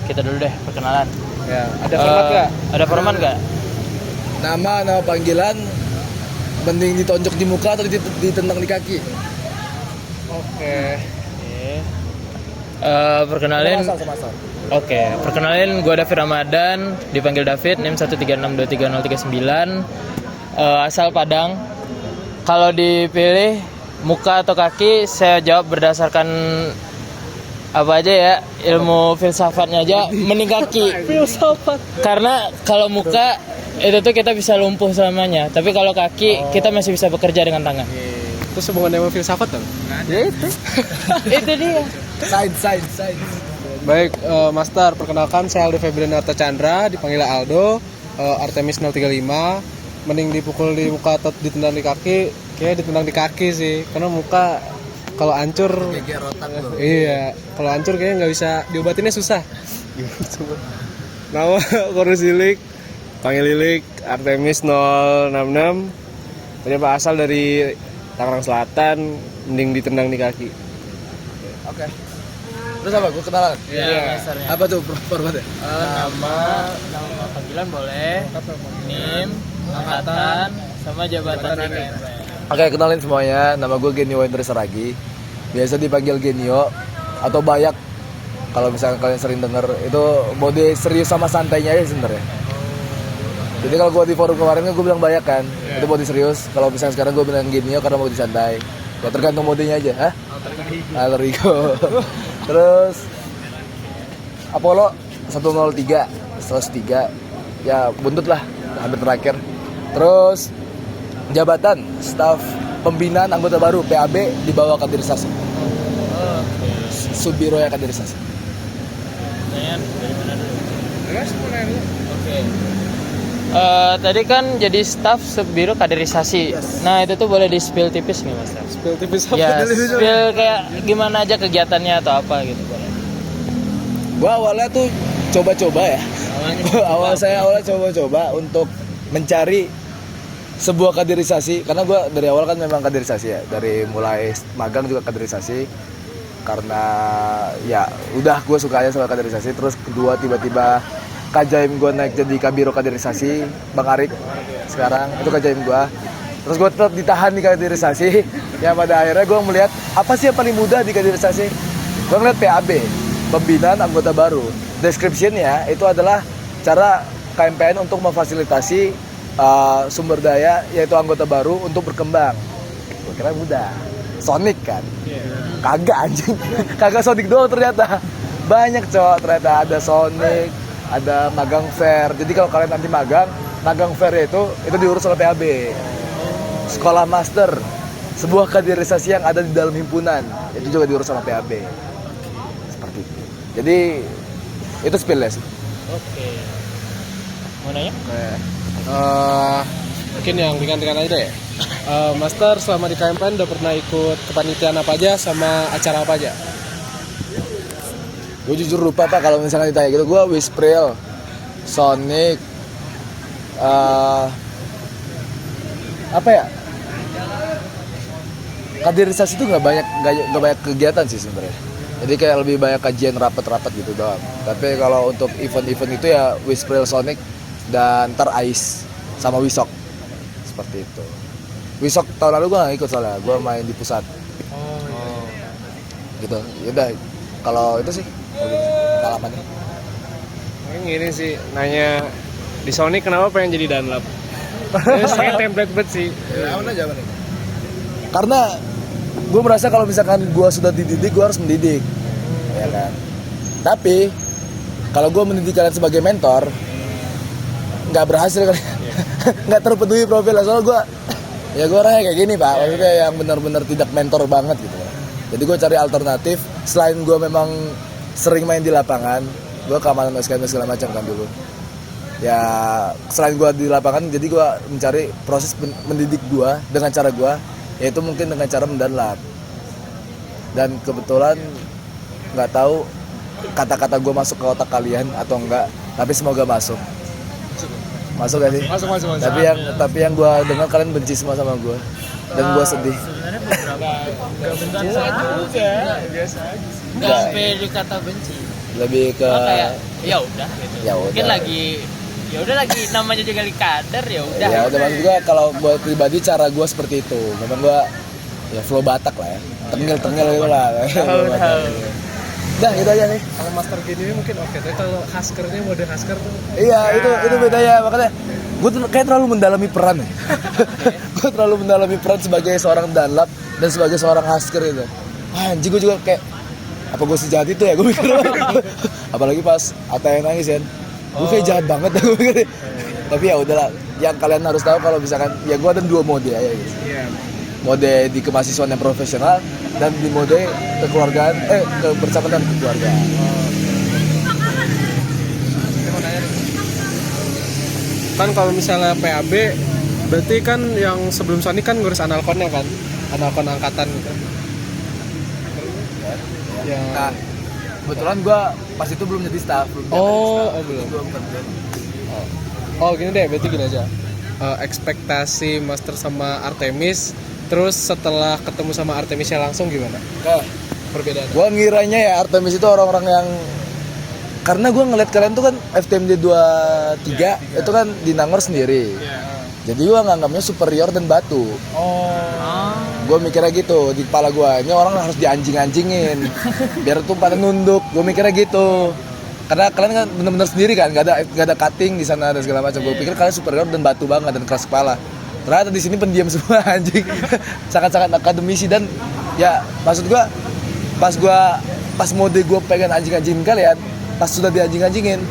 kita dulu deh perkenalan. Ya, ada format nggak? Ada format nggak? Nama panggilan mending ditonjok di muka atau ditendang di kaki? Oke. Perkenalin. Sama-sama. Oke, perkenalin gue David Ramadan, dipanggil David, NIM 1362309, asal Padang. Kalau dipilih muka atau kaki, saya jawab berdasarkan apa aja ya, ilmu filsafatnya aja, mending kaki. Filsafat. Karena kalau muka itu tuh kita bisa lumpuh selamanya, tapi kalau kaki kita masih bisa bekerja dengan tangan. Terus hubungannya sama filsafat dong? Ya itu, itu dia. Side. Baik, Master, perkenalkan saya Aldo Febrianata Chandra, dipanggil Aldo, Artemis 035. Mending dipukul di muka atau ditendang di kaki? Kayaknya ditendang di kaki sih, karena muka kalau hancur, Geger otak lo. iya, kalau hancur kayaknya nggak bisa diobatinnya susah. Nama Korus Lilik, panggil Lilik, Artemis 066. Penyebab asal dari Tangerang Selatan, mending ditendang di kaki. Oke. Terus apa? Gue kenalan. Iya. Dasarnya. Apa tuh formatnya? Nama panggilan boleh, NIM, angkatan, sama jabatan di KMP. Oke, kenalin semuanya. Nama gue Genio Wendra Saragi. Biasa dipanggil Genio atau Bayak. Kalau misalkan kalian sering denger, itu mode serius sama santainya aja sebenarnya. Jadi kalau gue di forum kemarin kan gue bilang Bayak kan, itu mode serius. Kalau misalnya sekarang gue bilang Genio karena mode santai. Ya tergantung modenya aja, hah? Alter ego. Terus Apollo 103 ya buntut lah, hampir terakhir. Terus jabatan staf pembinaan anggota baru PAB di bawah kaderisasi. Subbiro ya kaderisasi. Pertanyaan dari mana dulu? Oke. Tadi kan jadi staf Subbiro kaderisasi. Yes. Nah itu tuh boleh di spill tipis nih mas? Spill tipis apa? Ya, spill kayak gimana aja kegiatannya atau apa gitu boleh. Gua awalnya tuh coba-coba ya. Awalnya coba-coba untuk mencari sebuah kaderisasi, karena gue dari awal kan memang kaderisasi ya, dari mulai magang juga kaderisasi, karena ya udah gue suka aja sama kaderisasi. Terus kedua tiba-tiba KJM gue naik jadi kabiro kaderisasi, Bang Arik sekarang itu KJM gue. Terus gue tetap ditahan di kaderisasi. Ya pada akhirnya gue melihat apa sih yang paling mudah di kaderisasi. Gue ngeliat PAB, pembinaan anggota baru. Description-nya itu adalah cara KMPN untuk memfasilitasi sumber daya yaitu anggota baru untuk berkembang. Gue kira mudah. Sonic kan? Kagak anjing. Kagak Sonic doang ternyata. Banyak cowok ternyata, ada Sonic, ada magang fair. Jadi kalau kalian nanti magang fair itu diurus oleh PAB. Sekolah master, sebuah kaderisasi yang ada di dalam himpunan, itu juga diurus sama PAB. Seperti itu. Jadi itu spill sih. Oke. Mau nanya? Mungkin yang ringan-ringan aja ya. Master, selama di KMPN udah pernah ikut kepanitiaan apa aja sama acara apa aja? Gue jujur lupa Pak kalau misalnya ditanya gitu. Gue Wispril, Sonic, apa ya? Kaderisasi itu nggak banyak kegiatan sih sebenarnya. Jadi kayak lebih banyak kajian rapat-rapat gitu doang. Tapi kalau untuk event-event itu ya Wispril, Sonic, dan Ais sama Wisok. Seperti itu. Wisok tahun lalu gue nggak ikut soalnya, gue main di pusat. Gitu. Yaudah. Kalau itu sih pengalamannya. Mungkin gini sih, nanya di Sonic kenapa pengen jadi Dunlop? Saya template banget sih. Karena gue merasa kalau misalkan gue sudah dididik, gue harus mendidik, ya kan. Tapi kalau gue mendidik kalian sebagai mentor, nggak berhasil kali, nggak terpenuhi profil. Soalnya gue orangnya kayak gini Pak, maksudnya yang benar-benar tidak mentor banget gitu. Jadi gue cari alternatif. Selain gue memang sering main di lapangan, gue keamanan segala macam kan dulu. Ya selain gue di lapangan, jadi gue mencari proses mendidik gue dengan cara gue, yaitu mungkin dengan cara mendanlap. Dan kebetulan nggak tahu kata-kata gue masuk ke otak kalian atau enggak, tapi semoga masuk gak sih? Masuk. Tapi yang gue dengar kalian benci semua sama gue dan gue sedih. Sebenarnya beberapa nggak benci juga, biasa aja. Nggak sampai dikata benci. lebih ke kayak ya udah gitu. Ya Mungkin udah. lagi namanya juga kader ya udah. ya udah maksud gue kalau buat pribadi cara gue seperti itu. Memang gue ya flow Batak lah ya, tengil gitu lah. Tahu. Dah gitu aja nih. Kalau master gini mungkin oke, tapi kalau Huskernya mode Husker tuh Iya itu beda ya, makanya gue tuh kayak terlalu mendalami peran ya. Gue terlalu mendalami peran sebagai seorang Dunlap dan sebagai seorang Husker itu. Anjing gue juga kayak apa gue sejahat itu ya gue mikir. Apalagi pas Ata yang nangis kan, gue kayak jahat banget gue mikir. Tapi ya udahlah, yang kalian harus tahu kalau misalkan ya gue ada 2 mode ya gitu. iya. Mode di kemahasiswaan yang profesional dan di mode kekeluargaan kebersamaan dan kekeluargaan. Kan kalau misalnya PAB berarti kan yang sebelum Sony kan ngurus analkonnya kan, analkon angkatan gitu. Ya. Nah, kebetulan gue pas itu belum jadi staff, belum Belum. Oh gini deh, berarti gini aja. Ekspektasi Master sama Artemis, terus setelah ketemu sama Artemisnya langsung gimana? Nah, Perbedaan. gue ngiranya ya Artemis itu orang-orang yang karena gue ngeliat kalian tuh kan FTMD 23 itu kan di Nangor sendiri. Jadi gue nganggapnya superior dan batu. Gue mikirnya gitu di kepala gue, ini orang harus dianjing-anjingin biar tuh pada nunduk. Gue mikirnya gitu. Karena kalian kan bener-bener sendiri kan, gak ada cutting di sana dan segala macam. Gue pikir kalian superior dan batu banget dan keras kepala. Ternyata di sini pendiam semua anjing. Sangat-sangat akademisi dan ya maksud gue pas mode gue pengen anjing-anjingin kalian, pas sudah dianjing-anjingin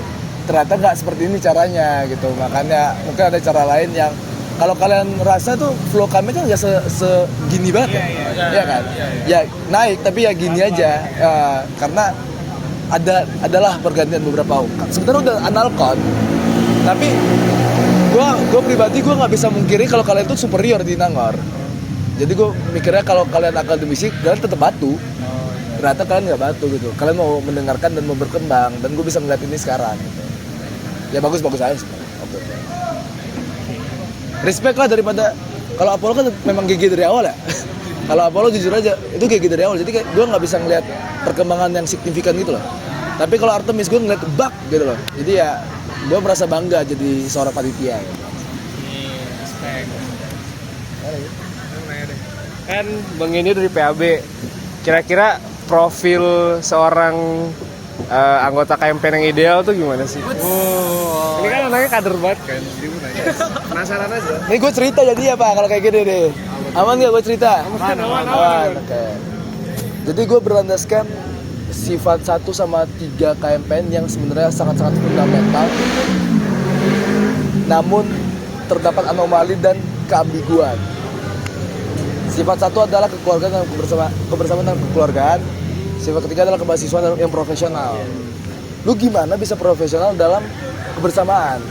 ternyata nggak seperti ini caranya gitu. Makanya mungkin ada cara lain yang kalau kalian rasa tuh flow kami kan nggak segini banget ya kan? Ya naik tapi ya gini aja. Karena adalah pergantian beberapa sebenarnya udah analkon, tapi gue pribadi gue nggak bisa mungkiri kalau kalian tuh superior di Nangor. Jadi gue mikirnya kalau kalian akademisi kalian tetap batu. Ternyata kalian nggak batu gitu. Kalian mau mendengarkan dan mau berkembang dan gue bisa melihat ini sekarang gitu. Ya bagus aja sebenarnya. Respect lah daripada kalau Apollo kan memang GG dari awal ya. Kalau Apollo jujur aja itu GG dari awal. Jadi kayak gue nggak bisa ngeliat perkembangan yang signifikan gitu loh. Tapi kalau Artemis gue ngeliat bug gitu loh. Jadi ya gue merasa bangga jadi seorang panitia gitu. Respect. Kan Bang ini dari PAB. Kira-kira profil seorang anggota KMP yang ideal tuh gimana sih? Ini kan anaknya kader banget kan. Jadi gue nanya. Penasaran aja. Ini gue cerita jadi apa kalau kayak gini deh. Aman nggak gue cerita? Aman. Oke. Jadi gue berlandaskan sifat 1 sama 3 KMPN yang sebenarnya sangat-sangat fundamental. Namun terdapat anomali dan keambiguan. Sifat 1 adalah kekeluargaan dan kebersamaan dan kekeluargaan. Sifat ketiga adalah kemahasiswaan yang profesional. Lu gimana bisa profesional dalam kebersamaan?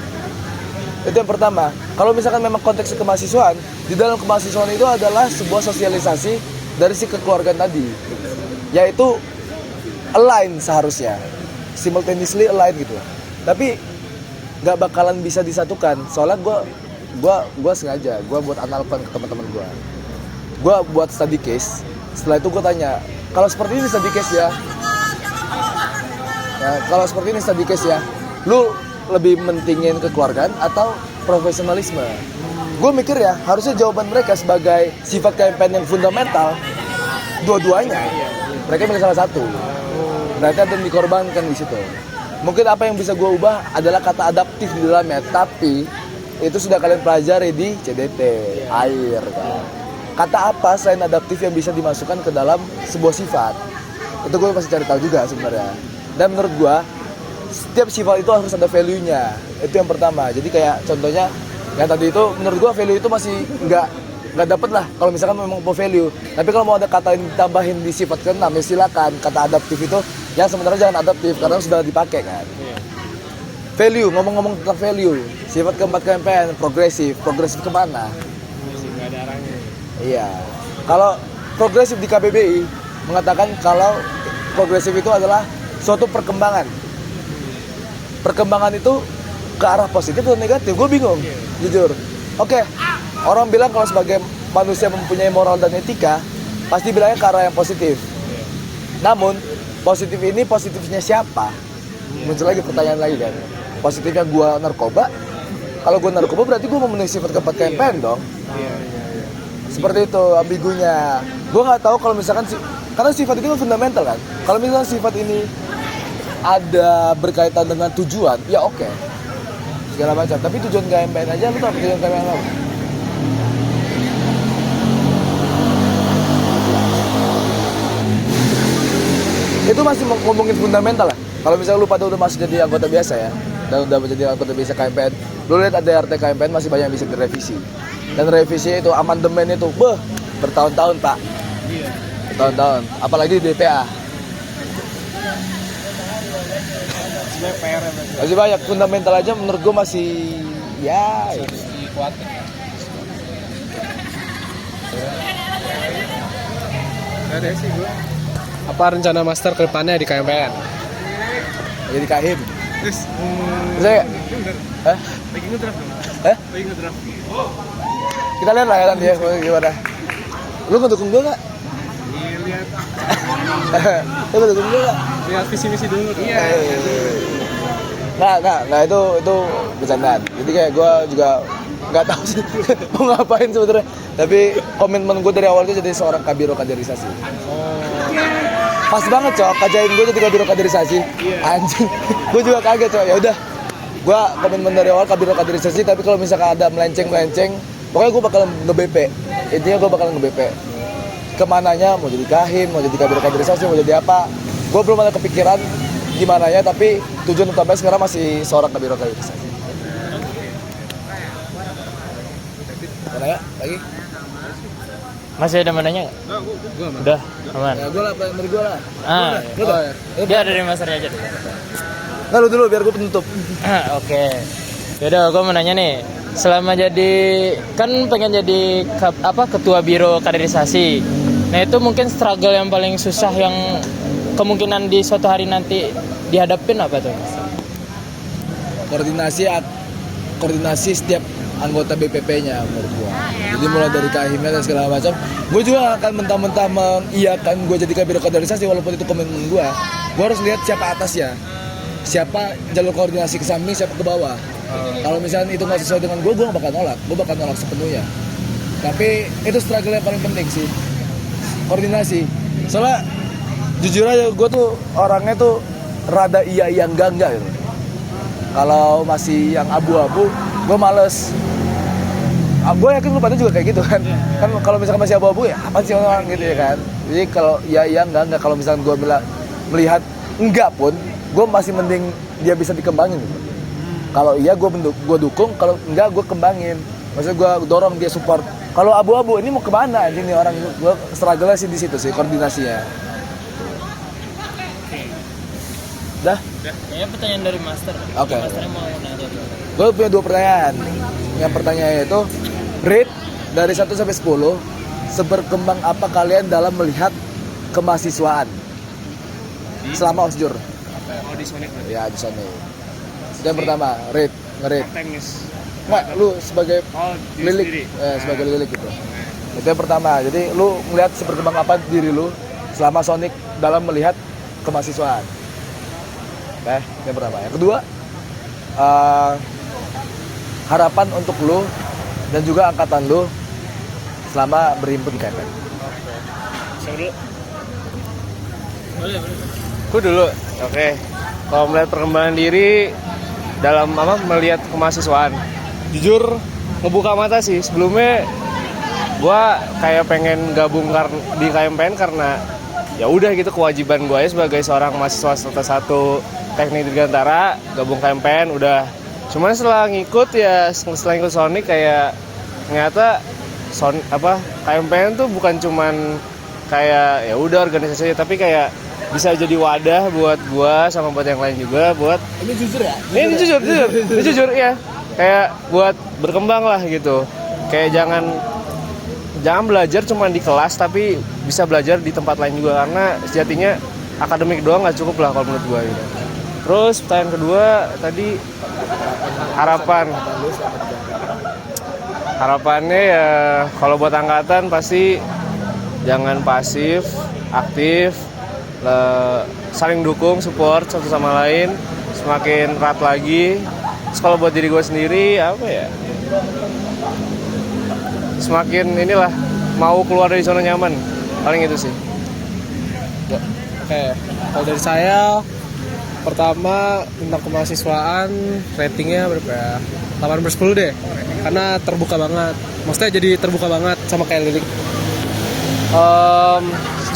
Itu yang pertama. Kalau misalkan memang konteks kemahasiswaan, di dalam kemahasiswaan itu adalah sebuah sosialisasi dari si kekeluargaan tadi, yaitu align seharusnya, simultaneously align gitu. Tapi nggak bakalan bisa disatukan. Soalnya gue sengaja, gue buat analkan ke teman-teman gue buat study case. Setelah itu gue tanya, kalau seperti ini study case ya, kalau seperti ini study case ya, lu lebih mentingin kekeluargaan atau profesionalisme? Gue mikir ya, harusnya jawaban mereka sebagai sifat KMPN yang fundamental, dua-duanya. Mereka milih salah satu. Mereka dan dikorbankan di situ. Mungkin apa yang bisa gue ubah adalah kata adaptif di dalamnya, tapi itu sudah kalian pelajari di CDT, air kan. Kata apa selain adaptif yang bisa dimasukkan ke dalam sebuah sifat? Itu gue pasti cari tahu juga sebenarnya. Dan menurut gue, setiap sifat itu harus ada value-nya. Itu yang pertama. Jadi kayak contohnya, yang tadi itu menurut gue value itu masih nggak dapet lah. Kalau misalkan memang mau value. Tapi kalau mau ada kata yang ditambahin di sifat ke-6, ya silakan. Kata adaptif itu, ya sebenarnya jangan adaptif karena sudah dipakai kan. Value, ngomong-ngomong tentang value. Sifat keempat KMPN, progresif kemana? Nggak ada arahnya. Iya. Kalau progresif di KBBI mengatakan kalau progresif itu adalah suatu perkembangan. Perkembangan itu ke arah positif atau negatif? Gue bingung, jujur. Oke, orang bilang kalau sebagai manusia mempunyai moral dan etika, pasti bilangnya ke arah yang positif. Namun, positif ini positifnya siapa? Muncul lagi pertanyaan lagi kan. Positifnya gua narkoba. Kalau gua narkoba berarti gua memenuhi sifat keempat KMPN dong. Seperti itu ambigunya. Gua nggak tahu kalau misalkan karena sifat itu kan fundamental kan. Kalau misalkan sifat ini ada berkaitan dengan tujuan, ya oke. Segala macam. Tapi tujuan KMPN aja, lu tahu tujuan KMPN apa? Itu masih ngomongin fundamental lah. Kalau misalnya lu pada udah masuk jadi anggota biasa ya, dan udah menjadi anggota biasa KMPN, lu lihat ada RT KMPN masih banyak yang bisa direvisi. Dan revisi itu, amandemen itu, bertahun-tahun Pak. Bertahun-tahun, apalagi di DPA. Masih banyak, fundamental aja menurut gue masih, ya. Ada sih gue. Apa rencana master ke depannya di KMPN? Jadi kahim. Terus, Saya, lagi ngedraft dong. Lagi ngedraft. kita lihat lah ya nanti ya gimana. Lu ngedukung gue nggak? Iya, lihat. Lu ngedukung gue nggak? Lihat visi misi dulu. Iya. Nah itu bercandaan. Jadi kayak gue juga nggak tahu sih mau ngapain sebenarnya. Tapi komitmen gue dari awal itu jadi seorang kabiro kaderisasi. Pas banget cok, kajain gue jadi kabiro kaderisasi. Anjing, gue juga kaget cok. Ya udah, gue komitmen dari awal kabiro kaderisasi. Tapi kalau misalkan ada melenceng, pokoknya gue bakal nge-BP. Intinya gue bakal nge-BP. Kemananya, mau jadi kahim, mau jadi kabiro kaderisasi, mau jadi apa. Gue belum ada kepikiran gimana ya, tapi tujuan utamanya sekarang masih seorang kabiro kaderisasi. Mana ya? Lagi? Masih ada mananya nggak? Gue Udah, aman. Ya gue lah, dari gue lah. Lu Lu dia dari masternya aja. Nah, lu dulu biar gue penutup. Oke. Yaudah, gue mau nanya nih. Selama jadi kan pengen jadi ketua biro kaderisasi. Nah itu mungkin struggle yang paling susah yang kemungkinan di suatu hari nanti dihadapin apa tuh? Koordinasi setiap anggota BPP-nya menurut gua. Jadi mulai dari kahimnya dan segala macam. Gue juga akan mentah-mentah mengiyakan gue jadi kabiro kaderisasi walaupun itu komitmen gua. Gua harus lihat siapa atasnya. Siapa jalur koordinasi ke samping, siapa ke bawah. Kalau misalnya itu nggak sesuai dengan gue gak bakal nolak. Gue bakal nolak sepenuhnya. Tapi itu struggle yang paling penting sih. Koordinasi. Soalnya jujur aja gue tuh orangnya tuh rada iya enggak gitu. Kalau masih yang abu-abu, gue males. Gue yakin lu pada juga kayak gitu kan. Kan kalau misalkan masih abu-abu ya apa sih orang gitu ya kan. Jadi kalau iya enggak, kalau misalkan gue melihat enggak pun, gue masih mending dia bisa dikembangin gitu. Kalau iya gue dukung, kalau enggak gue kembangin. Maksudnya gue dorong dia support. Kalau abu-abu ini mau kemana anjing nih orang, gue struggle sih di situ sih koordinasinya. Dah? Ya pertanyaan dari master. Oke. Masternya mau nanya. Gue punya 2 pertanyaan. Yang pertanyaannya itu rate dari 1 sampai 10, seberkembang apa kalian dalam melihat kemahasiswaan selama osjur? Oh, di Sonic. Ya di sana. Itu yang pertama, nge-rate. Teknis. Nggak, lu sebagai Diri lilik, sendiri. sebagai lilik gitu. Itu yang pertama. Jadi lu ngelihat seberkembang apa diri lu selama Sonic dalam melihat kemahasiswaan. Yang pertama. Yang kedua, harapan untuk lu dan juga angkatan lu selama berhimpun di KMPN. Boleh. Aku dulu. Oke. Kalau melihat perkembangan diri dalam melihat kemahasiswaan. Jujur ngebuka mata sih. Sebelumnya gua kayak pengen gabung di KMPN karena ya udah gitu kewajiban gua aja sebagai seorang mahasiswa semester 1 Teknik Dirgantara, gabung KMPN udah. Cuman setelah ngikut Sonic kayak ternyata KMPN tuh bukan cuman kayak ya udah organisasi, tapi kayak bisa jadi wadah buat gua sama buat yang lain juga buat Ini jujur ya? ini jujur ya, kayak buat berkembang lah gitu. Kayak jangan belajar cuma di kelas, tapi bisa belajar di tempat lain juga, karena sejatinya akademik doang nggak cukup lah kalau menurut gua gitu. Terus pertanyaan kedua tadi harapannya ya kalau buat angkatan pasti jangan pasif, aktif, saling dukung, support satu sama lain, semakin erat lagi. Terus kalau buat diri gue sendiri apa ya, semakin inilah mau keluar dari zona nyaman, paling itu sih. Oke, kalau dari saya pertama tentang kemahasiswaan ratingnya berapa ya? 8/10 deh, karena terbuka banget, maksudnya jadi terbuka banget sama kayak Lilik.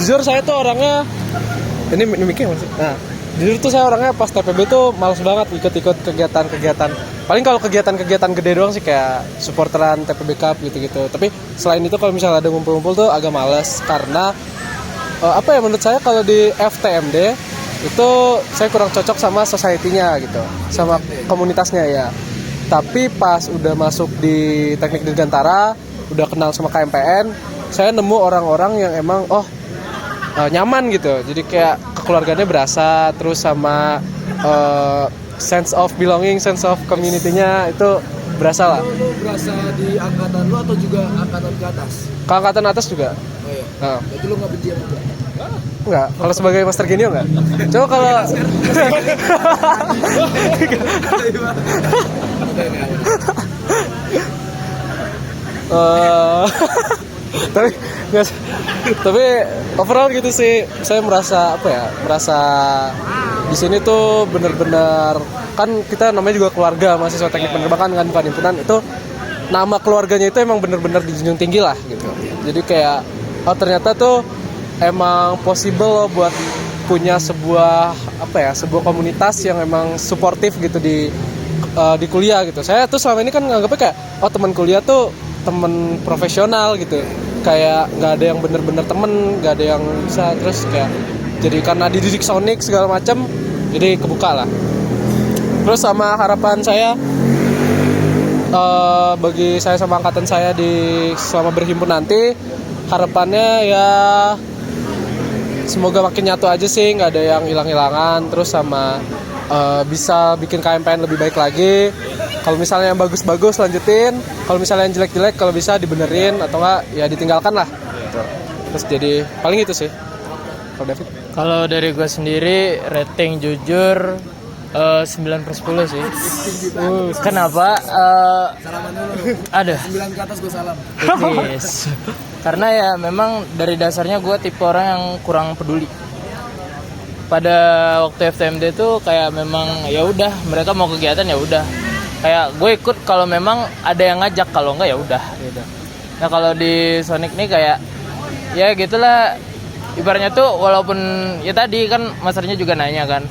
Jujur saya tuh orangnya ini mikir masih. Nah, jujur tuh saya orangnya pas TPB tuh malas banget ikut-ikut kegiatan-kegiatan. Paling kalau kegiatan-kegiatan gede doang sih kayak supporteran TPB Cup gitu-gitu. Tapi selain itu kalau misalnya ada ngumpul-ngumpul tuh agak males karena apa ya, menurut saya kalau di FTMD itu saya kurang cocok sama society-nya gitu, sama komunitasnya ya. Tapi pas udah masuk di Teknik Dirgantara, udah kenal sama KMPN, saya nemu orang-orang yang emang nyaman gitu. Jadi kayak kekeluargaannya berasa, terus sama sense of belonging, sense of community-nya itu berasa lah. Lu berasa di angkatan lu atau juga angkatan ke atas? Ke angkatan atas juga. Oh iya. Nah. Berarti lu nggak benci sama gua? Enggak, kalau sebagai Master Genio enggak. Coba kalau tapi nggak, tapi overall gitu sih, saya merasa di sini tuh bener-bener, kan kita namanya juga keluarga mahasiswa teknik penerbangan kan, bukan himpunan. Itu nama keluarganya itu emang bener-bener dijunjung tinggi lah gitu. Jadi kayak ternyata tuh emang possible loh buat punya sebuah komunitas yang emang suportif gitu di kuliah gitu. Saya tuh selama ini kan nganggapnya kayak teman kuliah tuh teman profesional gitu, kayak nggak ada yang bener-bener temen, nggak ada yang bisa, terus kayak jadi karena dididik Sonic segala macam jadi kebuka lah. Terus sama harapan saya bagi saya sama angkatan saya selama berhimpun nanti, harapannya ya semoga makin nyatu aja sih, nggak ada yang hilang-hilangan. Terus sama bisa bikin KMPN lebih baik lagi. Kalau misalnya yang bagus-bagus lanjutin, kalau misalnya yang jelek-jelek kalau bisa dibenerin, atau enggak ya ditinggalkan lah gitu. Terus jadi paling itu sih. Kalau David? Kalau dari gue sendiri rating jujur 9/10 sih. Kenapa? Salaman dulu. Ada 9 ke atas gua salam. yes. Karena ya memang dari dasarnya gue tipe orang yang kurang peduli. Pada waktu FTMD tuh kayak memang ya udah, mereka mau kegiatan ya udah. Kayak gue ikut kalau memang ada yang ngajak, kalau enggak ya udah gitu. Nah, kalau di Sonic nih kayak ya gitulah, ibaratnya tuh walaupun ya tadi kan masternya juga nanya kan,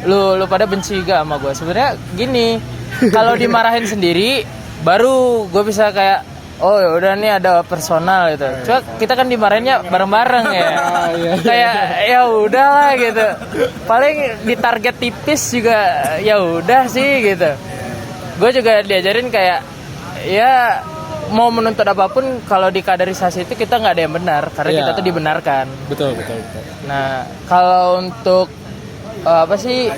lu pada benci gak sama gue? Sebenarnya gini, kalau dimarahin sendiri baru gue bisa kayak oh ya udah nih ada personal gitu. Cuma kita kan dimarahinnya bareng-bareng ya. Kayak ya udahlah gitu. Paling di target tipis juga ya udah sih gitu. Gue juga diajarin kayak ya mau menuntut apapun, kalau di kaderisasi itu kita nggak ada yang benar karena kita tuh dibenarkan. Betul. Nah, kalau untuk apa sih?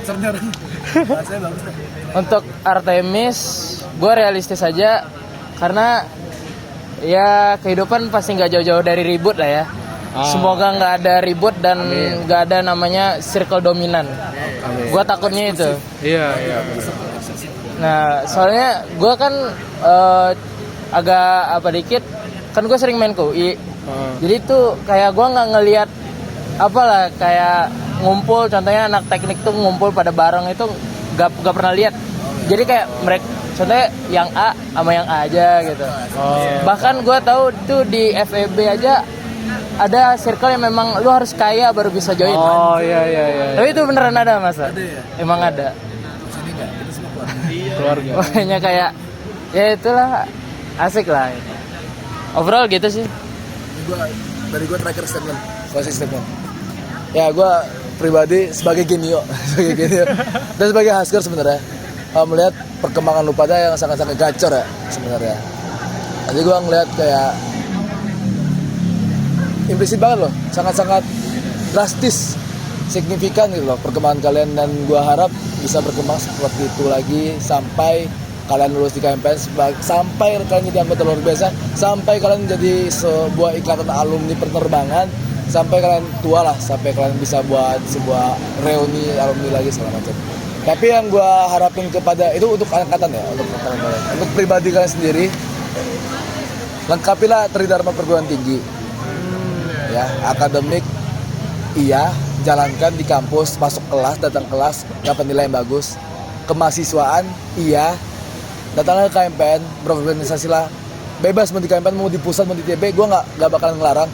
Untuk Artemis, gue realistis aja karena ya kehidupan pasti nggak jauh-jauh dari ribut lah ya. Semoga nggak ada ribut dan nggak ada namanya circle dominan. Gue takutnya itu. Iya. Nah, soalnya gue kan agak dikit, kan gue sering main UI. Jadi tuh kayak gue nggak ngelihat apalah, kayak ngumpul, contohnya anak teknik tuh ngumpul pada bareng itu gak pernah lihat. Jadi kayak mereka, contohnya yang A sama yang A aja gitu. Bahkan gue tahu tuh di FEB aja ada circle yang memang lu harus kaya baru bisa join. Iya. Tapi itu beneran ada, Mas? Ada ya? Emang ada. Keluarga. Makanya kayak ya itulah, asik lah. Overall gitu sih. Dari gue terakhir statement, closing statement. Ya gue pribadi sebagai Genio dan sebagai Hasker sebenarnya melihat perkembangan lu pada yang sangat-sangat gacor ya sebenarnya. Jadi gue ngeliat kayak implisit banget loh, sangat-sangat drastis, signifikan gitu loh perkembangan kalian, dan gue harap bisa berkembang seperti itu lagi sampai kalian lulus di KMPN, sampai kalian jadi anggota luar biasa, sampai kalian jadi sebuah ikatan alumni penerbangan, sampai kalian tua lah, sampai kalian bisa buat sebuah reuni alumni lagi segala macam. Tapi yang gue harapin kepada itu untuk angkatan ya, untuk angkatan kalian, untuk pribadi kalian sendiri, lengkapilah Tridharma Perguruan Tinggi. Ya, akademik iya, jalankan di kampus, masuk kelas, datang kelas, dapat nilai yang bagus. Kemahasiswaan iya, datanglah ke KMPN, berorganisasi lah. Bebas mau di KMPN, mau di pusat, mau di TB, gue nggak bakalan ngelarang.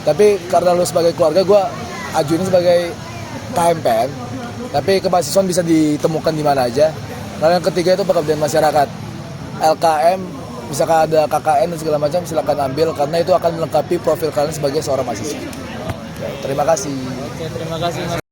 Tapi karena lu sebagai keluarga, gue ajuin sebagai KMPN. Tapi kemahasiswaan bisa ditemukan di mana aja. Lalu yang ketiga itu pengabdian masyarakat. LKM, misalkan ada KKN dan segala macam, silakan ambil karena itu akan melengkapi profil kalian sebagai seorang mahasiswa. Oke, terima kasih. Oke, terima kasih Mas.